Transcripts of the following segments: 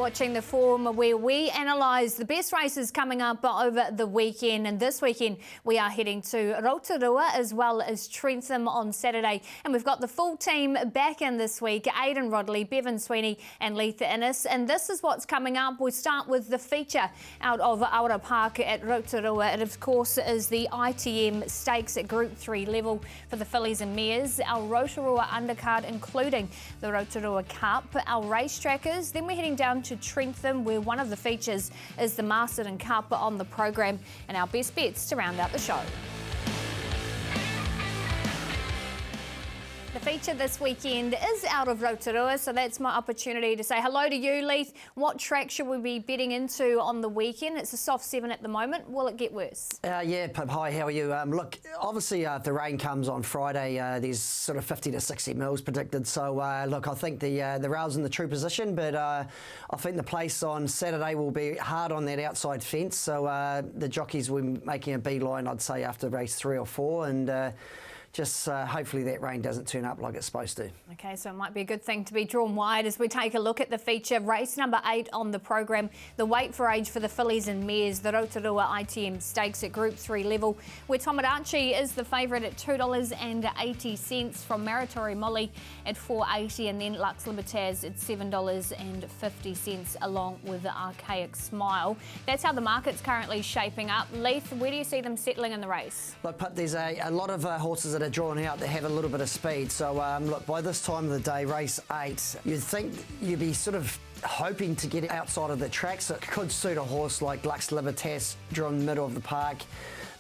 watching The Form, where we analyse the best races coming up over the weekend. And this weekend we are heading to Rotorua as well as Trentham on Saturday. And we've got the full team back in this week: Aidan Rodley, Bevan Sweeney and Leith Innes. And this is what's coming up. We start with the feature out of Aura Park at Rotorua. It of course is the ITM Stakes at Group 3 level for the fillies and mares. Our Rotorua undercard, including the Rotorua Cup. Our racetrackers. Then we're heading down to Trentham, where one of the features is the Masterton Cup on the program, and our best bets to round out the show. The feature this weekend is out of Rotorua, so that's my opportunity to say hello to you, Leith. What track should we be betting into on the weekend? It's a soft 7 at the moment. Will it get worse? Yeah, Pip, hi, how are you? Look, obviously if the rain comes on Friday, there's sort of 50 to 60 mils predicted. So look, I think the rail's in the true position, but I think the place on Saturday will be hard on that outside fence. So the jockeys will be making a beeline, I'd say, after race 3 or 4, and just hopefully that rain doesn't turn up like it's supposed to. Okay, so it might be a good thing to be drawn wide as we take a look at the feature. Race number 8 on the program, the weight for age for the fillies and mares, the Rotorua ITM Stakes at Group 3 level, where Tomodachi is the favourite at $2.80 from Meritory Molly at $4.80, and then Lux Libertaz at $7.50 along with the Archaic Smile. That's how the market's currently shaping up. Leith, where do you see them settling in the race? Look, Pip, there's a lot of horses that are drawn out that have a little bit of speed. So look, by this time of the day, race 8, you'd think you'd be sort of hoping to get outside of the track, so it could suit a horse like Lux Libertas drawn in the middle of the park.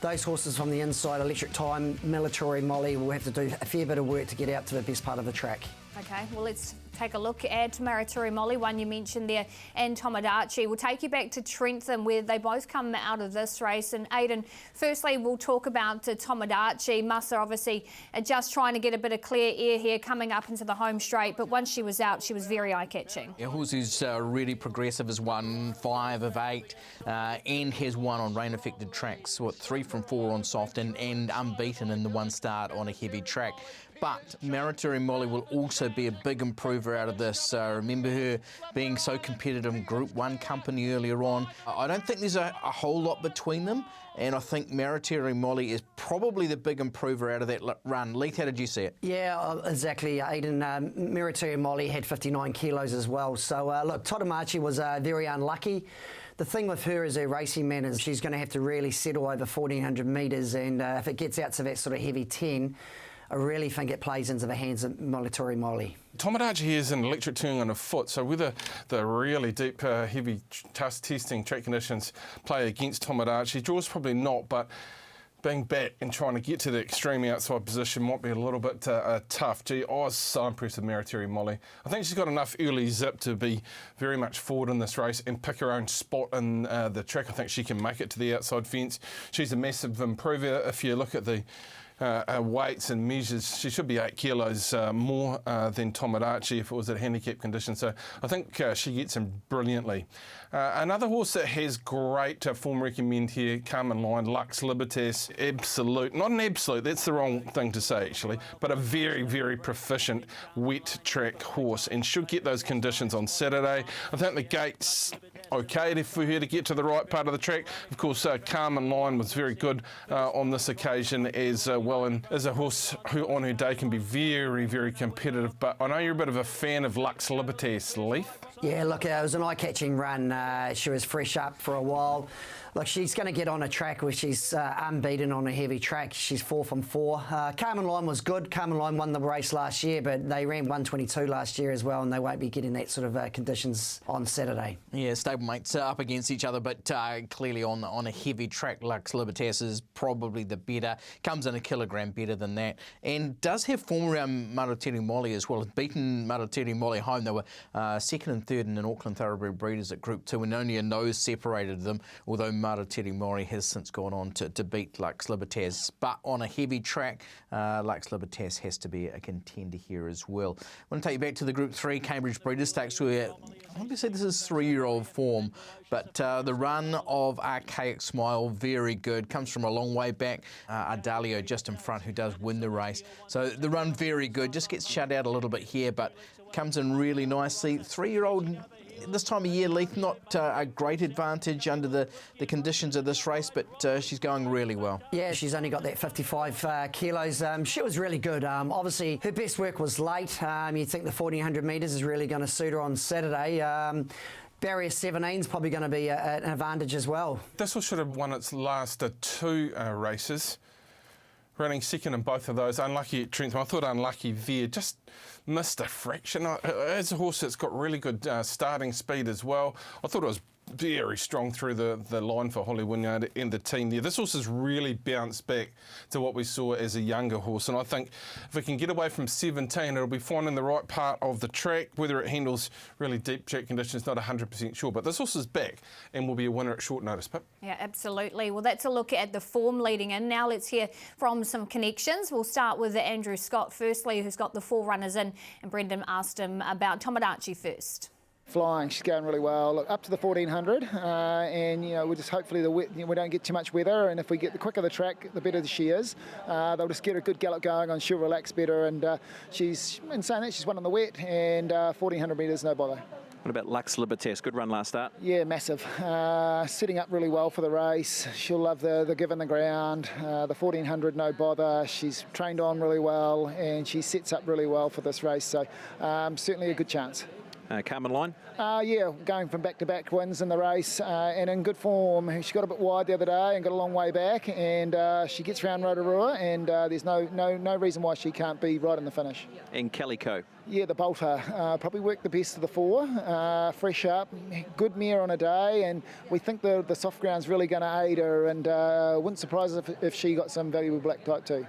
Those horses from the inside, Electric Time, Military Molly, will have to do a fair bit of work to get out to the best part of the track. Okay, well, let's take a look at Meritory Molly, one you mentioned there, and Tomodachi. We'll take you back to Trentham, where they both come out of this race. And Aidan, firstly, we'll talk about Tomodachi. Massa obviously just trying to get a bit of clear air here coming up into the home straight, but once she was out, she was very eye-catching. Yeah, horse who's really progressive, has won 5 of 8 and has won on rain-affected tracks. 3 from 4 on soft and unbeaten in the one start on a heavy track. But Meritory Molly will also be a big improver out of this. Remember her being so competitive in Group 1 company earlier on. I don't think there's a whole lot between them, and I think Meritory Molly is probably the big improver out of that run. Leith, how did you see it? Yeah, exactly, Aidan. Meritory Molly had 59 kilos as well. So look, Tomodachi was very unlucky. The thing with her is her racing manners. She's going to have to really settle over 1,400 metres, and if it gets out to that sort of heavy 10, I really think it plays into the hands of Meritory Molly. Tomodachi is an electric turn on a foot, so whether the really deep, heavy testing track conditions play against Tomodachi, draws probably not, but being back and trying to get to the extreme outside position might be a little bit tough. Gee, I was so impressed with Meritory Molly. I think she's got enough early zip to be very much forward in this race and pick her own spot in the track. I think she can make it to the outside fence. She's a massive improver. If you look at the weights and measures, she should be 8 kilos more than Tomodachi if it was at handicap condition. So I think she gets him brilliantly. Another horse that has great form recommend here, come in line, Lux Libertas. Absolute, not an absolute, that's the wrong thing to say actually, but a very, very proficient wet track horse, and should get those conditions on Saturday. I think the gate's okay for her to get to the right part of the track. Of course, Carmen Line was very good on this occasion as well, and is a horse who on her day can be very, very competitive. But I know you're a bit of a fan of Lux Libertas, Leith. Yeah, look, it was an eye-catching run. She was fresh up for a while. Look, she's going to get on a track where she's unbeaten on a heavy track. She's 4 from 4. Carmen Line was good. Carmen Line won the race last year, but they ran 122 last year as well, and they won't be getting that sort of conditions on Saturday. Yeah, stablemates up against each other, but clearly on a heavy track, Lux Libertas is probably the better. Comes in a kilogram better than that, and does have form around Meritory Molly as well. Has beaten Meritory Molly home. They were 2nd and 3rd in an Auckland Thoroughbred Breeders at Group 2, and only a nose separated them, although Meritory Molly has since gone on to beat Lux Libertas. But on a heavy track, Lux Libertas has to be a contender here as well. I want to take you back to the Group 3 Cambridge Breeders' Stakes, where obviously this is 3-year-old form, but the run of Archaic Smile, very good. Comes from a long way back. Ardalio just in front, who does win the race. So the run very good. Just gets shut out a little bit here, but comes in really nicely. 3-year-old this time of year, Leith, not a great advantage under the conditions of this race, but she's going really well. Yeah, she's only got that 55 kilos. She was really good. Obviously, her best work was late. You'd think the 1400 metres is really going to suit her on Saturday. Barrier 17 is probably going to be an advantage as well. This should have won its last two races. Running second in both of those. Unlucky at Trentham. I thought unlucky there. Just missed a fraction. As a horse that's got really good starting speed as well. I thought it was very strong through the line for Holly Wynyard and the team there. This horse has really bounced back to what we saw as a younger horse, and I think if we can get away from 17, it'll be finding the right part of the track. Whether it handles really deep track conditions, not 100% sure, but this horse is back and will be a winner at short notice, Pip. Yeah, absolutely. Well, that's a look at the form leading in. Now let's hear from some connections. We'll start with Andrew Scott firstly, who's got the 4 runners in, and Brendan asked him about Tomodachi first. Flying, she's going really well. Look, up to the 1400, and we just hopefully we don't get too much weather, and if we get the quicker the track, the better she is. They'll just get a good gallop going on. She'll relax better, and she's in saying that she's won on the wet, and 1400 metres no bother. What about Lux Libertas? Good run last start. Yeah, massive. Setting up really well for the race. She'll love the give in the ground. The 1400 no bother. She's trained on really well, and she sets up really well for this race. So certainly a good chance. Carmen Line? Yeah, going from back-to-back wins in the race and in good form. She got a bit wide the other day and got a long way back, and she gets around Rotorua, and there's no reason why she can't be right in the finish. And Calico? Yeah, the bolter. Probably worked the best of the 4. Fresh up, good mare on a day, and we think the soft ground's really going to aid her, and wouldn't surprise us if she got some valuable black type too.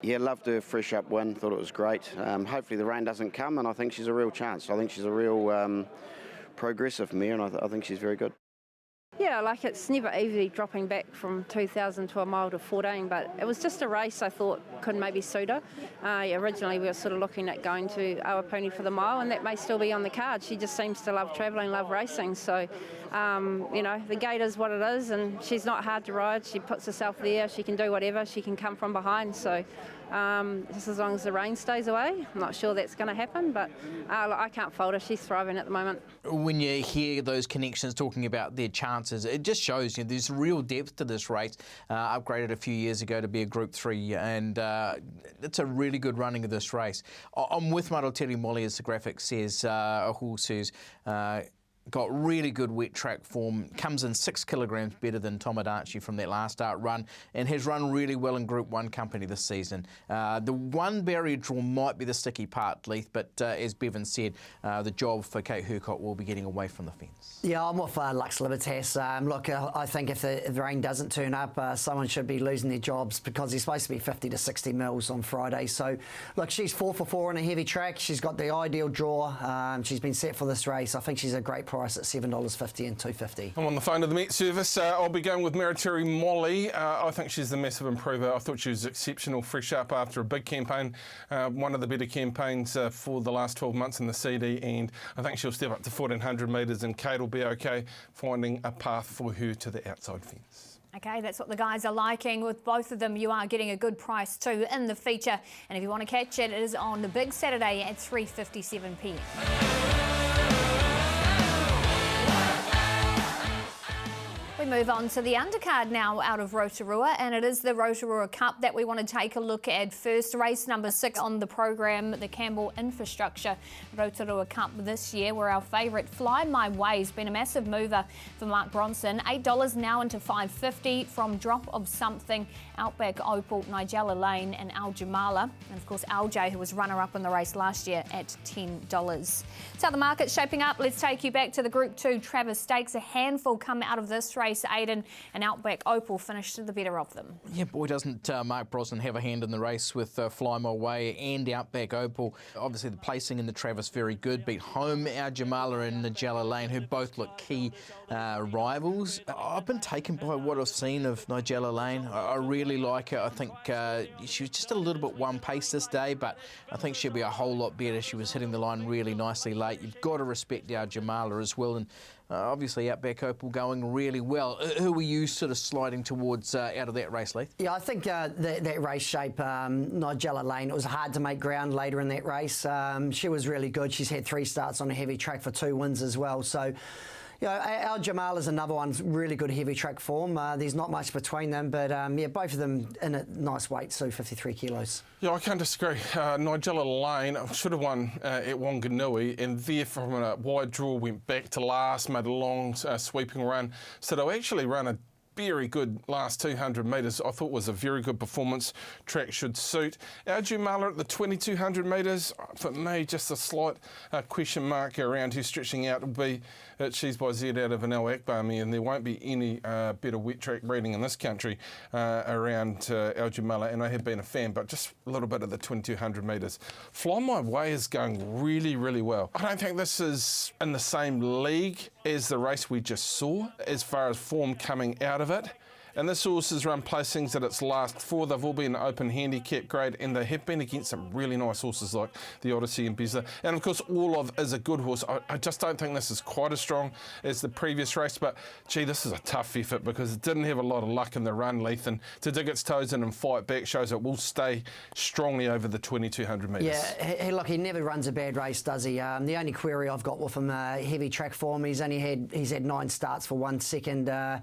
Yeah, loved her fresh up win, thought it was great. Hopefully the rain doesn't come, and I think she's a real chance. I think she's a real progressive mare, and I think she's very good. Yeah, like it's never easy dropping back from 2,000 to a mile to 14, but it was just a race I thought could maybe suit her. Originally we were sort of looking at going to Awapuni for the mile, and that may still be on the card. She just seems to love travelling, love racing, so the gate is what it is, and she's not hard to ride. She puts herself there, she can do whatever, she can come from behind, so just as long as the rain stays away. I'm not sure that's going to happen, but I can't fault her. She's thriving at the moment. When you hear those connections talking about their chances, it just shows there's real depth to this race. Upgraded a few years ago to be a Group 3, and it's a really good running of this race. I'm with Marotiri Molly, as the graphic says, a horse who's got really good wet track form, comes in 6 kilograms better than Tomodachi from that last start run, and has run really well in Group 1 company this season. The one barrier draw might be the sticky part, Leith, but as Bevan said, the job for Kate Hurcott will be getting away from the fence. Yeah, I'm with Lux Libertas. Look, I think if the rain doesn't turn up, someone should be losing their jobs, because he's supposed to be 50 to 60 mils on Friday. So, look, she's 4 for 4 on a heavy track. She's got the ideal draw. She's been set for this race. I think she's a great price at $7.50 and $2.50. I'm on the phone to the Met Service. I'll be going with Marotiri Molly. I think she's the massive improver. I thought she was exceptional, fresh up after a big campaign, one of the better campaigns for the last 12 months in the CD, and I think she'll step up to 1400 metres, and Kate will be okay finding a path for her to the outside fence. Okay, that's what the guys are liking. With both of them, you are getting a good price too in the feature. And if you want to catch it, it is on the big Saturday at 3:57 p.m. We move on to the undercard now out of Rotorua, and it is the Rotorua Cup that we want to take a look at first. Race number 6 on the program, the Campbell Infrastructure Rotorua Cup this year, where our favourite Fly My Way has been a massive mover for Mark Bronson. $8 now into $5.50 from Drop of Something, Outback Opal, Nigella Lane and Al Jamala. And of course LJ, who was runner-up in the race last year, at $10. So the market's shaping up. Let's take you back to the Group 2 Travis Stakes. A handful come out of this race. Aiden and Outback Opal finished to the better of them. Yeah, boy, doesn't Mark Brosnan have a hand in the race with Fly My Way and Outback Opal. Obviously, the placing in the Travis very good. Beat home Al Jamala and Nigella Lane, who both look key rivals. I've been taken by what I've seen of Nigella Lane. I really like her. I think she was just a little bit one pace this day, but I think she'll be a whole lot better. She was hitting the line really nicely late. You've got to respect Al Jamala as well, and obviously Outback Opal going really well. Who were you sort of sliding towards out of that race, Leith? Yeah, I think that race shape, Nigella Lane, it was hard to make ground later in that race. She was really good. She's had 3 starts on a heavy track for 2 wins as well. So, you know, Al Jamal is another one, really good heavy track form. There's not much between them, but yeah, both of them in a nice weight, so 53 kilos. Yeah, I can't disagree. Nigella Lane should have won at Wanganui, and there from a wide draw went back to last, made a long sweeping run. So they'll actually run a very good last 200 metres. I thought was a very good performance. Track should suit. Our Jumala at the 2200 metres, for me, just a slight question mark around her stretching out will be that she's by Z out of an Al Akbar mare, and there won't be any better wet track breeding in this country around Al Jumala, and I have been a fan, but just a little bit of the 2200 metres. Fly My Way is going really, really well. I don't think this is in the same league as the race we just saw as far as form coming out of it. And this horse has run placings at its last 4. They've all been open handicap grade, and they have been against some really nice horses like the Odyssey and Bezler. And of course, All Of is a good horse. I just don't think this is quite as strong as the previous race, but gee, this is a tough effort because it didn't have a lot of luck in the run, Leith, and to dig its toes in and fight back shows it will stay strongly over the 2200 metres. Yeah, look, he never runs a bad race, does he? The only query I've got with him, heavy track form, he's had 9 starts for 1 second.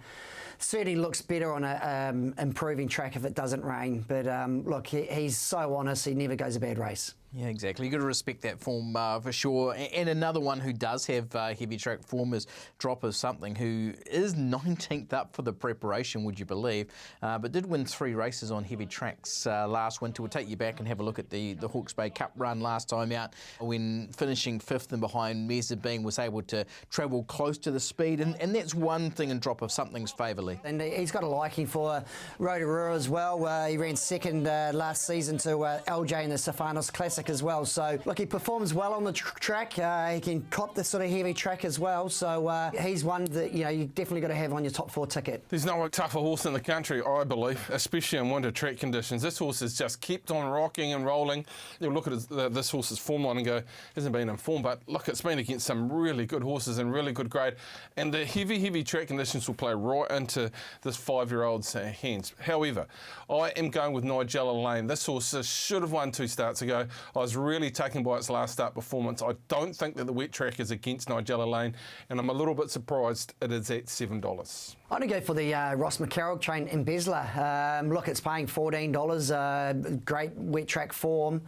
Certainly looks better on a improving track if it doesn't rain. But look, he's so honest, he never goes a bad race. Yeah, exactly. You've got to respect that form for sure. And another one who does have heavy track form is Drop of Something, who is 19th up for the preparation, would you believe, but did win 3 races on heavy tracks last winter. We'll take you back and have a look at the Hawke's Bay Cup run last time out, when finishing 5th and behind Mezzabine was able to travel close to the speed, and that's one thing in Drop of Something's favour, Lee. And he's got a liking for Rotorua as well. He ran 2nd last season to LJ in the Stefanos Classic as well. So, look, he performs well on the track. He can cop the sort of heavy track as well. So he's one that, you know, you definitely got to have on your top 4 ticket. There's no tougher horse in the country, I believe, especially in winter track conditions. This horse has just kept on rocking and rolling. You'll look at this horse's form line and go, hasn't been in form, but look, it's been against some really good horses and really good grade. And the heavy track conditions will play right into this 5-year-old's hands. However, I am going with Nigella Lane. This horse should have won 2 starts ago. I was really taken by its last start performance. I don't think that the wet track is against Nigella Lane, and I'm a little bit surprised it is at $7. I'm going to go for the Ross McCarroll train in Bezler. Look, it's paying $14. Great wet track form.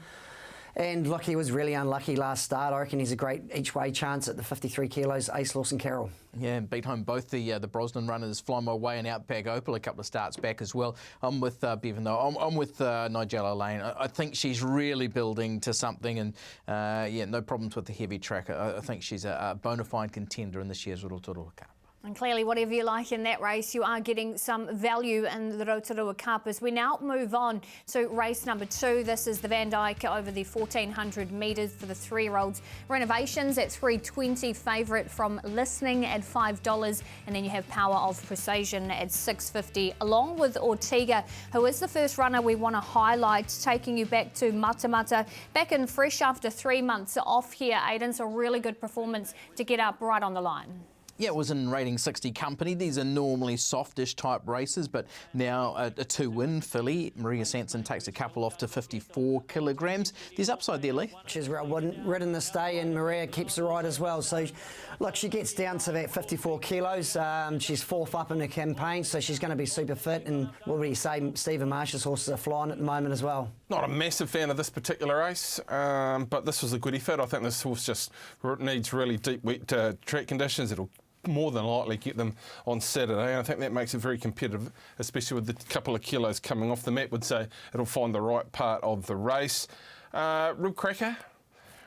And look, he was really unlucky last start. I reckon he's a great each-way chance at the 53 kilos, Ace Lawson Carroll. Yeah, and beat home both the Brosnan runners, Fly My Way and Outback Opal, a couple of starts back as well. I'm with Bevan, though. I'm with Nigella Lane. I think she's really building to something, and yeah, no problems with the heavy track. I think she's a bona fide contender in this year's Rotorua Cup. And clearly, whatever you like in that race, you are getting some value in the Rotorua Cup. As we now move on to race number 2, this is the Van Dyke over the 1400 metres for the 3-year-olds. Renovations at $3.20, favourite from Listening at $5, and then you have Power of Precision at $6.50, along with Ortega, who is the first runner we want to highlight, taking you back to Matamata, back in fresh after 3 months off here, Aidan. So a really good performance to get up right on the line. Yeah, it was in rating 60 company. These are normally softish type races, but now a 2-win filly. Maria Sanson takes a couple off to 54 kilograms. There's upside there, Lee. She's ridden this day, and Maria keeps the ride as well. So, look, she gets down to that 54 kilos. She's 4th up in the campaign, so she's going to be super fit. And what would you say, Stephen Marsh's horses are flying at the moment as well. Not a massive fan of this particular race, but this was a good effort. I think this horse just needs really deep, wet track conditions. It'll more than likely get them on Saturday, and I think that makes it very competitive, especially with the couple of kilos coming off the mat. Would say it'll find the right part of the race. Rib Cracker.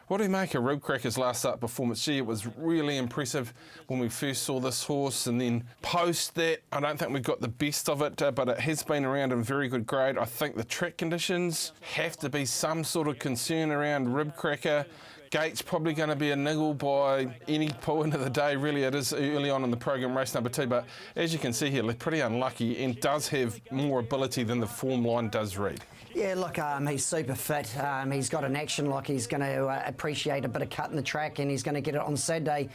What do you make of Rib Cracker's last start performance? Gee, it was really impressive when we first saw this horse, and then post that, I don't think we got the best of it, but it has been around in very good grade. I think the track conditions have to be some sort of concern around Rib Cracker. Gate's probably going to be a niggle by any point of the day. Really, it is early on in the program, race number 2. But as you can see here, pretty unlucky and does have more ability than the form line does read. Yeah, look, he's super fit. He's got an action like he's going to appreciate a bit of cut in the track, and he's going to get it on Saturday.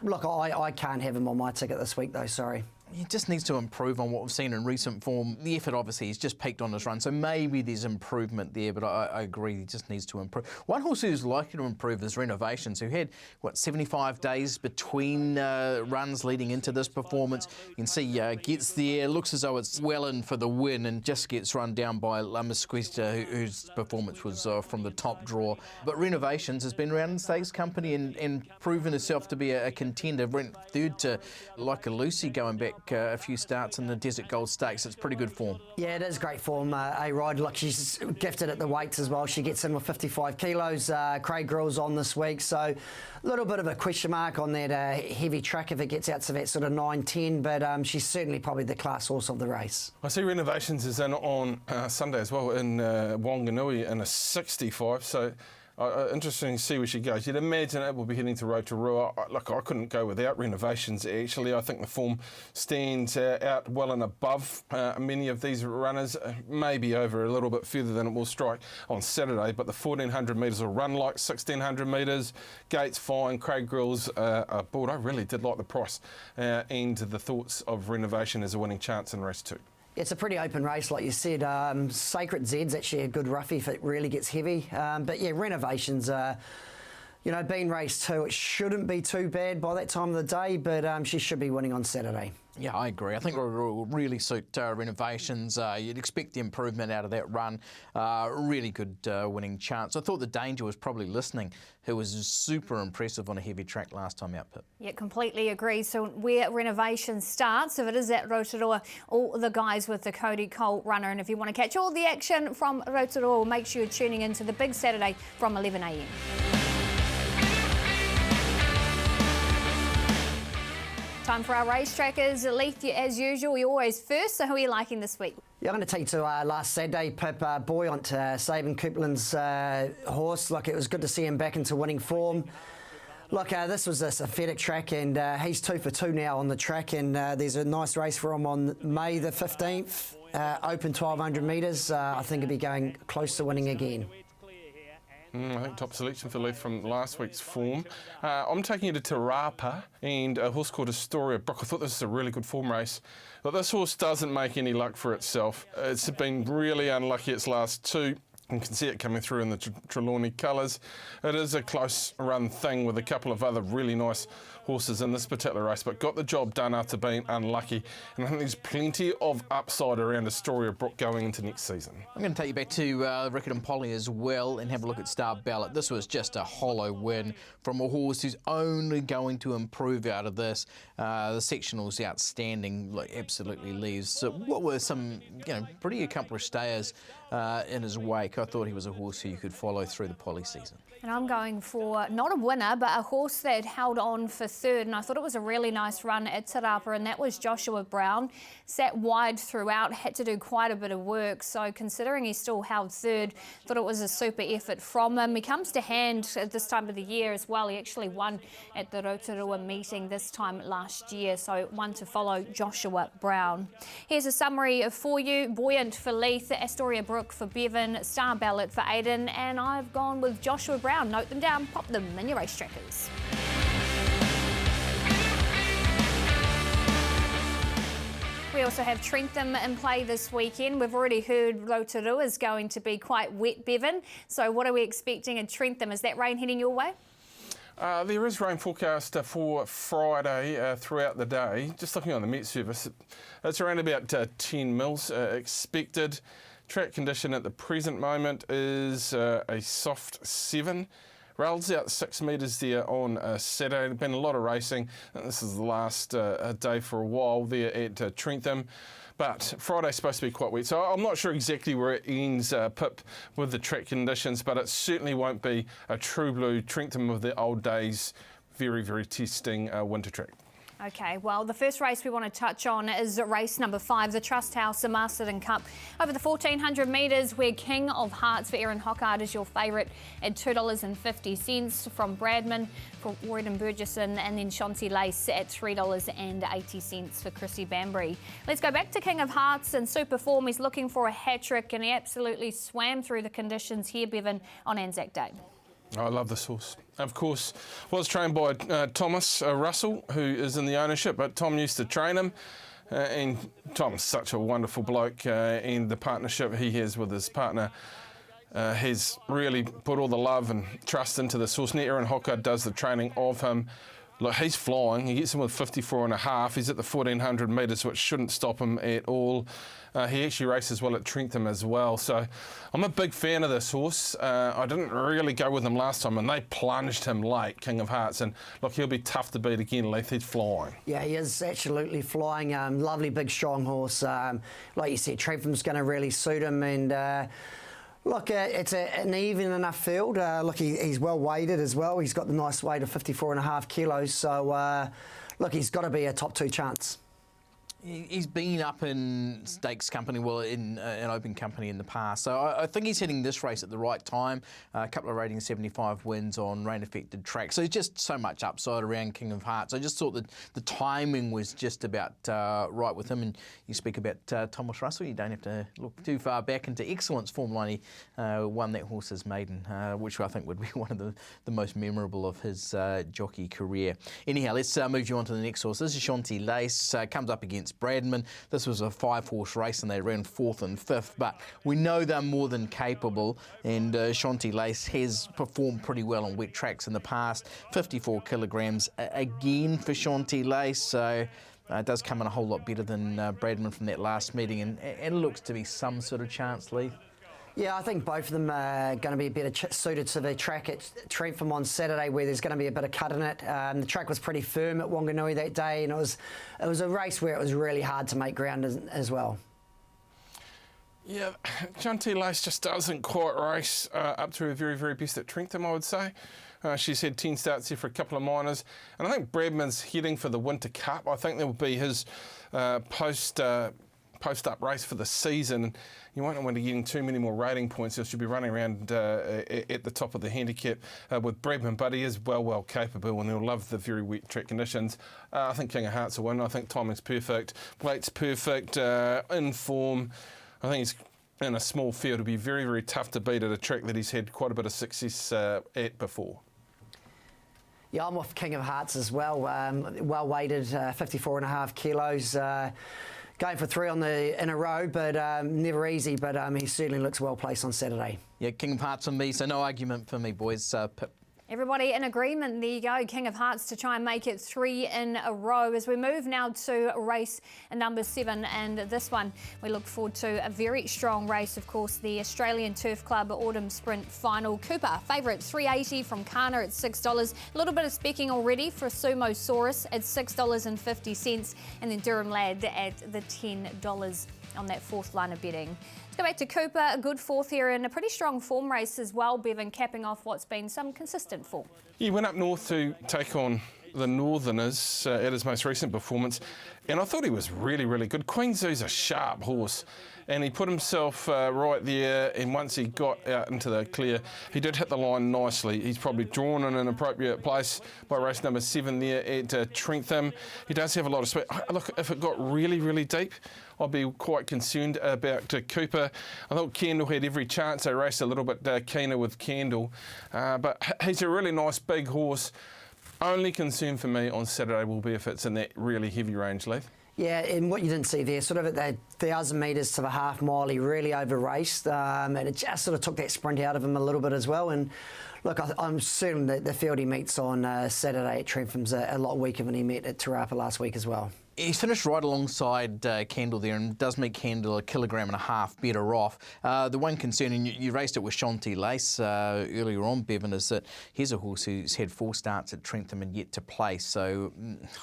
Look, I can't have him on my ticket this week though, sorry. He just needs to improve on what we've seen in recent form. The effort, obviously, he's just peaked on his run, so maybe there's improvement there, but I agree, he just needs to improve. One horse who's likely to improve is Renovations, who had, 75 days between runs leading into this performance. You can see gets there, looks as though it's well in for the win, and just gets run down by Lamasquista, whose performance was from the top draw. But Renovations has been around in Stakes Company and proven herself to be a contender. Went third to Like a Lucy going back a few starts in the Desert Gold Stakes. It's pretty good form. Yeah, it is great form, A-Rod. Look, she's gifted at the weights as well. She gets in with 55 kilos. Craig Grill's on this week, so a little bit of a question mark on that heavy track if it gets out to that sort of 9-10, but she's certainly probably the class horse of the race. I see Renovations is in on Sunday as well in Wanganui in a 65, so interesting to see where she goes. You'd imagine it will be heading to Rotorua. Look, I couldn't go without Renovations, actually. I think the form stands out well and above many of these runners, maybe over a little bit further than it will strike on Saturday, but the 1,400 metres will run like 1,600 metres. Gates fine, Craig Grill's aboard. I really did like the price and the thoughts of Renovation as a winning chance in race 2. It's a pretty open race, like you said. Sacred Zed's actually a good roughie if it really gets heavy. But yeah, Renovations, being race 2, it shouldn't be too bad by that time of the day, but she should be winning on Saturday. Yeah, I agree. I think it will really suit Renovations. You'd expect the improvement out of that run. Really good winning chance. I thought the Danger was probably listening, who was super impressive on a heavy track last time out, Pip. Yeah, completely agree. So where Renovation starts, if it is at Rotorua, all the guys with the Cody Colt runner. And if you want to catch all the action from Rotorua, make sure you're tuning into the big Saturday from 11 a.m. Time for our race trackers. Leith, as usual, you're always first, so who are you liking this week? Yeah, I'm going to take you to last Saturday, Pip. Buoyant, Sabin Coupland's horse. Look, it was good to see him back into winning form. Look, this was a synthetic track, and he's 2 for 2 now on the track, and there's a nice race for him on May the 15th. Open 1,200 metres. I think he'll be going close to winning again. I think top selection for Leith from last week's form. I'm taking you to Te Rapa and a horse called Astoria Brook. I thought this was a really good form race. But this horse doesn't make any luck for itself. It's been really unlucky its last 2. You can see it coming through in the Trelawney colours. It is a close run thing with a couple of other really nice horses in this particular race, but got the job done after being unlucky. And I think there's plenty of upside around Astoria Brook going into next season. I'm going to take you back to Rickett and Polly as well and have a look at Star Ballot. This was just a hollow win from a horse who's only going to improve out of this. The sectional's outstanding, absolutely leaves. So what were some pretty accomplished stayers in his wake? I thought he was a horse who you could follow through the Polly season. And I'm going for not a winner, but a horse that held on for third. And I thought it was a really nice run at Te Rapa, and that was Joshua Brown. Sat wide throughout, had to do quite a bit of work. So considering he still held third, thought it was a super effort from him. He comes to hand at this time of the year as well. He actually won at the Rotorua meeting this time last year. So one to follow, Joshua Brown. Here's a summary for you. Buoyant for Leith, Astoria Brook for Bevan, Star Ballot for Aidan, and I've gone with Joshua Brown. Note them down, pop them in your race trackers. We also have Trentham in play this weekend. We've already heard Rotorua is going to be quite wet, Bevan. So what are we expecting at Trentham? Is that rain heading your way? There is rain forecast for Friday throughout the day. Just looking on the Met Service, it's around about 10 mils expected. Track condition at the present moment is a soft 7. Rails out 6 metres there on Saturday. There's been a lot of racing. This is the last day for a while there at Trentham. But Friday's supposed to be quite wet, so I'm not sure exactly where it ends, Pip, with the track conditions, but it certainly won't be a true blue Trentham of the old days. Very, very testing winter track. Okay, well, the first race we want to touch on is race number 5, the Trust House, the Masterton Cup. Over the 1,400 metres, where King of Hearts for Erin Hockard is your favourite at $2.50 from Bradman for Warren Burgesson, and then Shanti Lace at $3.80 for Chrissy Bambury. Let's go back to King of Hearts in super form. He's looking for a hat-trick, and he absolutely swam through the conditions here, Bevan, on Anzac Day. I love this horse. Of course, was trained by Thomas Russell, who is in the ownership, but Tom used to train him. And Tom's such a wonderful bloke, and the partnership he has with his partner has really put all the love and trust into this horse. Aaron Hocker does the training of him. Look, he's flying. He gets him with 54.5. He's at the 1,400 metres, which shouldn't stop him at all. He actually races well at Trentham as well. So I'm a big fan of this horse. I didn't really go with him last time, and they plunged him late, King of Hearts. And look, he'll be tough to beat again, Leith. He's flying. Yeah, he is absolutely flying. Lovely, big, strong horse. Like you said, Trentham's going to really suit him. And look, it's an even enough field. Look, he's well weighted as well. He's got the nice weight of 54.5 kilos. So, look, he's got to be a top 2 chance. He's been up in stakes company, well, in an open company in the past. So I think he's hitting this race at the right time. A couple of rating 75 wins on rain-affected tracks. So there's just so much upside around King of Hearts. I just thought that the timing was just about right with him. And you speak about Thomas Russell. You don't have to look too far back into excellence. Formula 1, he won that horse's maiden, which I think would be one of the most memorable of his jockey career. Anyhow, let's move you on to the next horse. This is Shanti Lace. Comes up against Bradman. This was a 5-horse race and they ran 4th and 5th, but we know they're more than capable, and Shanti Lace has performed pretty well on wet tracks in the past. 54 kilograms again for Shanti Lace, so it does come in a whole lot better than Bradman from that last meeting, and it looks to be some sort of chance, Lee. Yeah, I think both of them are going to be better suited to the track at Trentham on Saturday, where there's going to be a bit of cut in it. The track was pretty firm at Wanganui that day, and it was a race where it was really hard to make ground as well. Yeah, Shanti Lace just doesn't quite race up to her very, very best at Trentham, I would say. She's had 10 starts here for a couple of minors, and I think Bradman's heading for the Winter Cup. I think that will be his post-up race for the season. You won't want to get too many more rating points. He should be running around at the top of the handicap with Bradman, but he is well capable, and he'll love the very wet track conditions. I think King of Hearts will win. I think timing's perfect, weight's perfect, in form. I think he's in a small field. It'll be very, very tough to beat at a track that he's had quite a bit of success at before. Yeah, I'm off King of Hearts as well. Well weighted, 54.5 kilos. Going for 3 in a row, but never easy. But he certainly looks well placed on Saturday. Yeah, King of Hearts on me, so no argument for me, boys. Pip. Everybody in agreement. There you go. King of Hearts to try and make it 3 in a row. As we move now to race number 7, and this one we look forward to a very strong race. Of course, the Australian Turf Club Autumn Sprint Final. Cooper favourite 380 from Kana at $6. A little bit of specking already for Sumosaurus at $6.50, and then Durham Lad at the $10 on that 4th line of betting. Let's go back to Cooper, a good 4th here in a pretty strong form race as well, Bevan, capping off what's been some consistent form. He went up north to take on the Northerners at his most recent performance, and I thought he was really, really good. Queen Zoo's a sharp horse, and he put himself right there, and once he got out into the clear, he did hit the line nicely. He's probably drawn in an appropriate place by race number 7 there at Trentham. He does have a lot of speed. Look, if it got really, really deep, I'd be quite concerned about Cooper. I thought Kendall had every chance. They raced a little bit keener with Kendall, but he's a really nice big horse. Only concern for me on Saturday will be if it's in that really heavy range, Leith. Yeah, and what you didn't see there, sort of at that 1,000 metres to the half mile, he really over-raced, and it just sort of took that sprint out of him a little bit as well. And look, I'm certain that the field he meets on Saturday at Trentham's a lot weaker than he met at Te Rapa last week as well. He's finished right alongside Kendall there, and does make Kendall 1.5 kilograms better off. The one concern, and you raced it with Shanti Lace earlier on, Bevan, is that here's a horse who's had 4 starts at Trentham and yet to place. So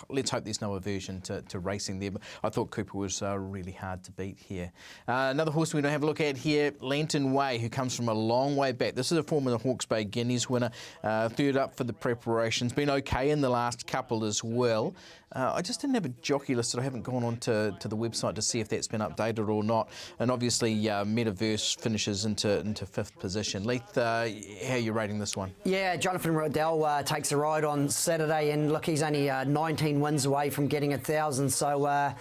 let's hope there's no aversion to racing there. But I thought Cooper was really hard to beat here. Another horse we're going to have a look at here, Lantern Way, who comes from a long way back. This is a former Hawke's Bay Guineas winner, 3rd up for the preparations. Been okay in the last couple as well. I just didn't have a jockey listed. I haven't gone on to the website to see if that's been updated or not. And obviously, Metaverse finishes into 5th position. Leith, how are you rating this one? Yeah, Jonathan Riddell takes a ride on Saturday, and look, he's only 19 wins away from getting 1,000. So,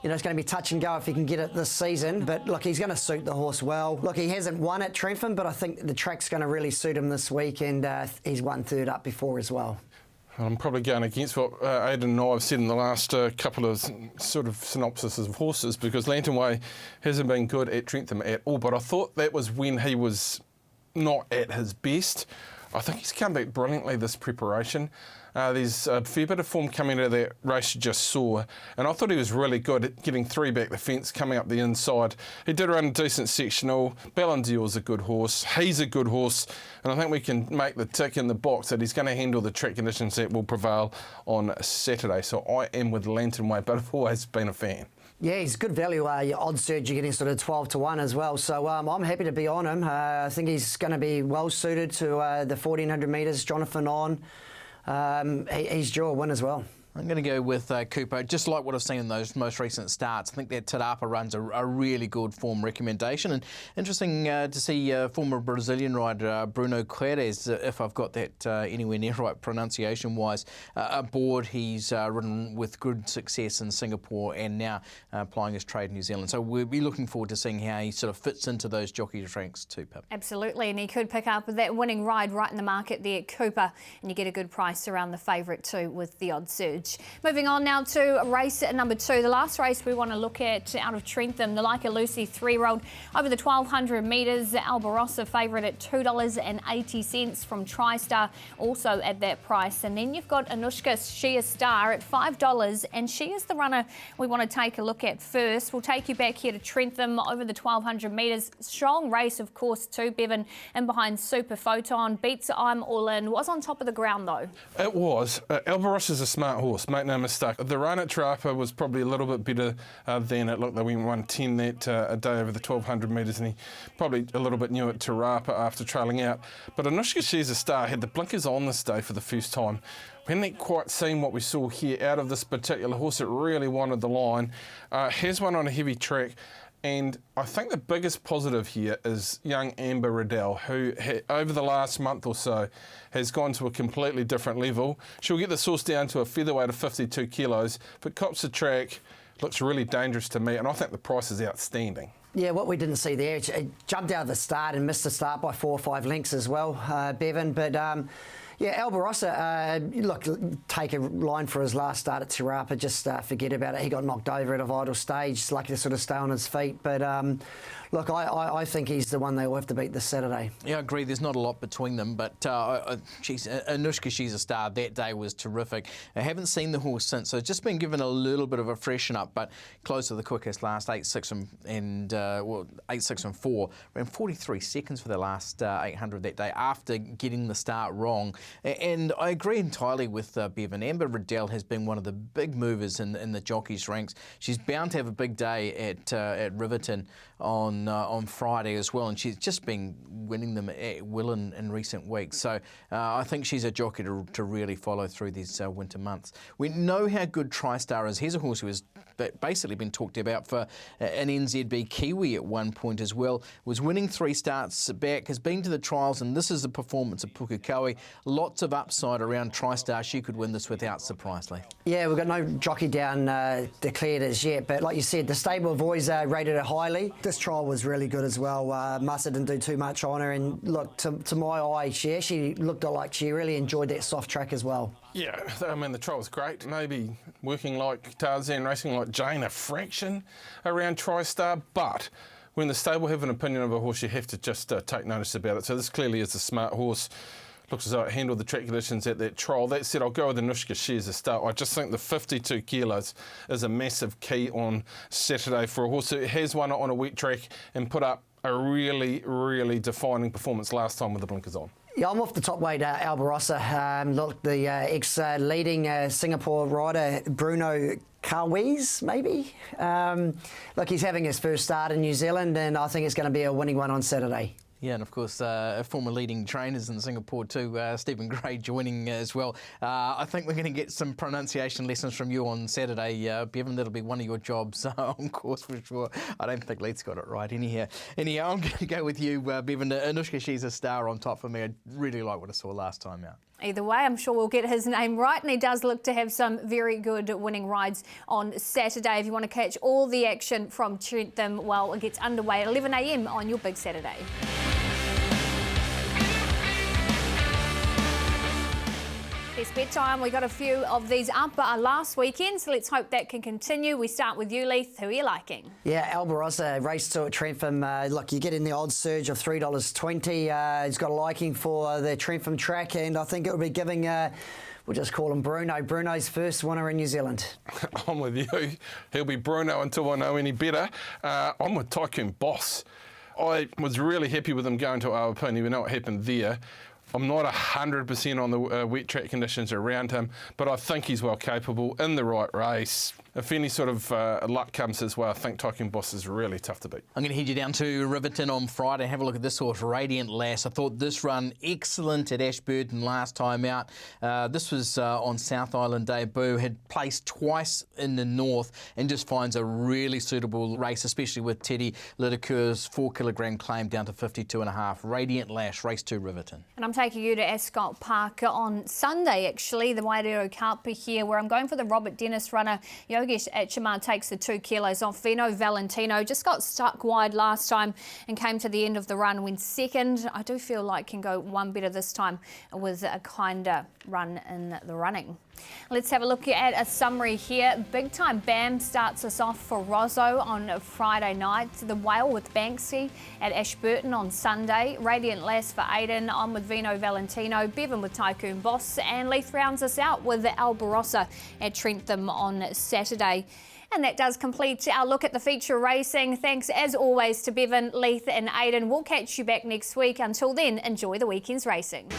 You know, it's going to be touch and go if he can get it this season. But look, he's going to suit the horse well. Look, he hasn't won at Trentham, but I think the track's going to really suit him this week, and he's won third up before as well. I'm probably going against what Aidan and I have said in the last couple of sort of synopsises of horses, because Lantern Way hasn't been good at Trentham at all, but I thought that was when he was not at his best. I think he's come back brilliantly this preparation. There's a fair bit of form coming out of that race you just saw, and I thought he was really good at getting 3 back the fence, coming up the inside. He did run a decent sectional. Ballandiel's a good horse. He's a good horse, and I think we can make the tick in the box that he's going to handle the track conditions that will prevail on Saturday. So I am with Lantern Way, but I've always been a fan. Yeah, he's good value. Your odds surge, you're getting sort of 12 to 1 as well. So I'm happy to be on him. I think he's going to be well suited to the 1400 metres. Jonathan on. He's due a win as well. I'm going to go with Cooper, just like what I've seen in those most recent starts. I think that Tarapa run's a really good form recommendation. And interesting to see former Brazilian rider Bruno Queires, if I've got that anywhere near right pronunciation-wise, aboard. He's ridden with good success in Singapore and now plying his trade in New Zealand. So we'll be looking forward to seeing how he sort of fits into those jockey ranks too, Pip. Absolutely, and he could pick up that winning ride right in the market there, Cooper, and you get a good price around the favourite too with the odds surge. Moving on now to race number 2, the last race we want to look at out of Trentham, the Like a Lucy 3-year-old over the 1200 metres. Albarossa favourite at $2.80 from TriStar, also at that price. And then you've got Anushka, She a Star at $5, and she is the runner we want to take a look at first. We'll take you back here to Trentham over the 1200 metres. Strong race, of course, too, Bevan, and behind Super Photon. Beats I'm All In. Was on top of the ground, though. It was. Albarossa's a smart horse, make no mistake. The run at Tarapa was probably a little bit better than it looked. They went 110 that a day over the 1200 metres, and he probably a little bit new at Tarapa after trailing out. But Anushka, She's a Star had the blinkers on this day for the first time. We hadn't quite seen what we saw here out of this particular horse. It really wanted the line. Has won on a heavy track. And I think the biggest positive here is young Amber Riddell, who over the last month or so has gone to a completely different level. She'll get the source down to a featherweight of 52 kilos, but cops the track, looks really dangerous to me, and I think the price is outstanding. Yeah, what we didn't see there, it jumped out of the start and missed the start by 4 or 5 lengths as well, Bevan. But yeah, Albarossa, look, take a line for his last start at Tarapa, just forget about it. He got knocked over at a vital stage. It's lucky to sort of stay on his feet. But look, I think he's the one they will have to beat this Saturday. Yeah, I agree. There's not a lot between them, but Anushka, She's a Star, that day was terrific. I haven't seen the horse since, so it's just been given a little bit of a freshen up, but close to the quickest last 8.6 and 8.6 and 4. Ran 43 seconds for the last 800 that day after getting the start wrong. And I agree entirely with Bevan. Amber Riddell has been one of the big movers in the jockeys' ranks. She's bound to have a big day at Riverton on Friday as well, and she's just been winning them at will in recent weeks. So I think she's a jockey to really follow through these winter months. We know how good TriStar is. Here's a horse who has basically been talked about for an NZB Kiwi at one point as well. Was winning 3 starts back, has been to the trials, and this is the performance of Pukekohe. Lots of upside around TriStar. She could win this without surprise, Lee. Yeah, we've got no jockey down declared as yet, but like you said, the stable have always rated it highly. This trial was really good as well. Massa didn't do too much on her, and look, to my eye, she actually looked like she really enjoyed that soft track as well. Yeah, I mean, the trial was great. Maybe working like Tarzan, racing like Jane, a fraction around TriStar, but when the stable have an opinion of a horse, you have to just take notice about it. So this clearly is a smart horse. Looks as though it handled the track conditions at that trial. That said, I'll go with Anushka, She's a Star. I just think the 52 kilos is a massive key on Saturday for a horse who has won it on a wet track and put up a really, really defining performance last time with the blinkers on. Yeah, I'm off the top weight, Albarossa. Look, the ex-leading Singapore rider, Bruno Queires, maybe. Look, he's having his first start in New Zealand, and I think it's going to be a winning one on Saturday. Yeah, and of course, former leading trainers in Singapore too, Stephen Gray joining as well. I think we're going to get some pronunciation lessons from you on Saturday, Bevan. That'll be one of your jobs on course for sure. I don't think Leith's got it right anyhow. I'm going to go with you, Bevan. Anushka, she's a star on top for me. I really like what I saw last time out. Either way, I'm sure we'll get his name right, and he does look to have some very good winning rides on Saturday. If you want to catch all the action from Trentham, well, it gets underway at 11 a.m. on your big Saturday. It's bedtime. We got a few of these up last weekend, so let's hope that can continue. We start with you, Leith. Who are you liking? Yeah, Albarossa, race 2 at Trentham. Look, you get in the odds surge of $3.20. He's got a liking for the Trentham track, and I think it will be giving, we'll just call him Bruno. Bruno's first winner in New Zealand. I'm with you. He'll be Bruno until I know any better. I'm with Tycoon Boss. I was really happy with him going to Awapuni. We know what happened there. I'm not 100% on the wet track conditions around him, but I think he's well capable in the right race. If any sort of luck comes his way, I think Tycoon Boss is really tough to beat. I'm going to head you down to Riverton on Friday. Have a look at this horse, Radiant Lass. I thought this run excellent at Ashburton last time out. This was on South Island debut, had placed twice in the north and just finds a really suitable race, especially with Teddy Lideker's 4 kilogram claim down to 52.5. Radiant Lass, race 2, Riverton. And I'm taking you to Ascot Park on Sunday, actually, the Wairero Cup here, where I'm going for the Robert Dennis runner. Yogesh Achimar takes the 2 kilos off. Vino Valentino just got stuck wide last time and came to the end of the run, went second. I do feel like can go one better this time with a kinder run in the running. Let's have a look at a summary here. Big Time Bam starts us off for Rosso on Friday night. The Whale with Banksy at Ashburton on Sunday. Radiant Lass for Aiden. I'm with Vino Valentino. Bevan with Tycoon Boss. And Leith rounds us out with Albarossa at Trentham on Saturday. And that does complete our look at the feature racing. Thanks as always to Bevan, Leith and Aiden. We'll catch you back next week. Until then, enjoy the weekend's racing.